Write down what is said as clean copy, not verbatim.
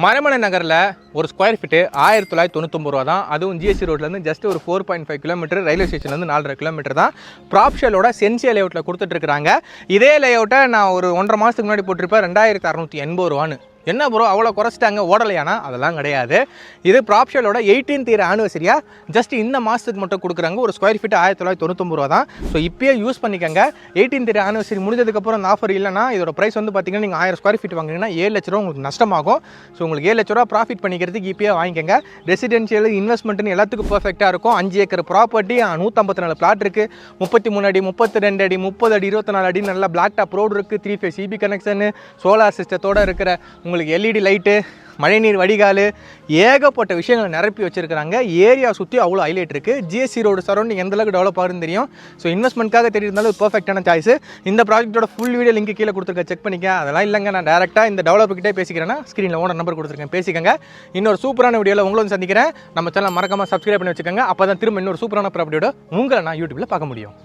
மரமனை நகரில் ஒரு square feet 1999 ரூபா தான். அதுவும் ஜிஎஸ்டி ரோட்லேருந்து ஜஸ்ட் ஒரு 4.5 கிலோமீட்டர், ரயில்வே ஸ்டேஷன்லேருந்து 4.5 கிலோமீட்டர் தான். ப்ராப்ஷலோட சென்சியா லேஅவுட்டில் கொடுத்துட்ருக்காங்க. இதே லேஅவுட்டை நான் ஒரு 1.5 மாதத்துக்கு முன்னாடி போட்டிருப்பேன் 2680 ரூபான்னு. என்ன ப்ரோ அவ்வளோ குறைச்சிட்டாங்க ஓடலையானா? அதெல்லாம் கிடையாது. இது ப்ராப்ஷலோட 18th இயர் ஆனிவர்சரியாக ஜஸ்ட் இந்த மாதத்துக்கு மட்டும் கொடுக்குறாங்க. ஒரு ஸ்கொயர் ஃபீட்டு 1999 ரூபா தான். ஸோ இப்போயே யூஸ் பண்ணிக்கோங்க. 18th இயர் ஆனிவர்சரி முடிஞ்சதுக்கப்புறம் இந்த ஆஃபர் இல்லைனா இதோட ப்ரைஸ் வந்து பார்த்தீங்கன்னா நீங்கள் 1000 ஸ்கொயர் ஃபீட் வாங்கினீங்கன்னா 7 லட்ச ரூபா உங்களுக்கு நஷ்டமாகும். ஸோ உங்களுக்கு 7 லட்ச ரூபா ப்ராஃபிட் பண்ணிக்கிறதுக்கு இப்போயே வாங்கிக்கோங்க. ரெசிடென்ஷியல் இன்வெஸ்ட்மெண்ட்னு எல்லாத்துக்கும் பர்ஃபெக்டாக இருக்கும். 5 ஏக்கர் ப்ராப்பர்ட்டி, 154 பிளாட் இருக்குது. 33 அடி, 32 அடி, 30 அடி, 24 அடி நல்ல பிளாக் டாப் ரோடு இருக்குது. 3 ஃபேஸ் சிபி கனெக்ஷனு, சோலார் சிஸ்டத்தோடு இருக்கிற உங்களுக்கு எல்இடி லைட்டு, மழைநீர் வடிகால், ஏகப்பட்ட விஷயங்களை நிரப்பி வச்சுருக்கிறாங்க. ஏரியா சுற்றி அவ்வளோ ஹைலைட் இருக்குது. ஜிஎஸ்டி ரோடு சரௌண்டிங் எந்தளவுக்கு டெவலப் ஆகுதுன்னு தெரியும். ஸோ இன்வெஸ்ட்மெண்ட்காக தெரியிருந்தாலும் ஒரு பர்ஃபெக்டான சாய்ஸ். இந்த ப்ராஜெக்ட்டோட ஃபுல் வீடியோ லிங்க் கீழே கொடுத்துருக்க, செக் பண்ணிக்க. அதெல்லாம் இல்லைங்க, நான் டேரெக்டாக இந்த டெவலப்கிட்டே பேசிக்கிறேன்னா ஸ்க்ரீனில் ஓனர் நம்பர் கொடுத்துருக்கேன், பேசிக்கங்க. இன்னொரு சூப்பரான வீடியோவில் உங்களும் சந்திக்கிறேன். நம்ம சேனல் மறக்காமல் சப்ஸ்கிரைப் பண்ணி வச்சுக்கோங்க. அப்போ தான் திரும்ப இன்னொரு சூப்பரான ப்ராப்பர்ட்டியோட உங்களை நான் யூடியூப்பில் பார்க்க முடியும்.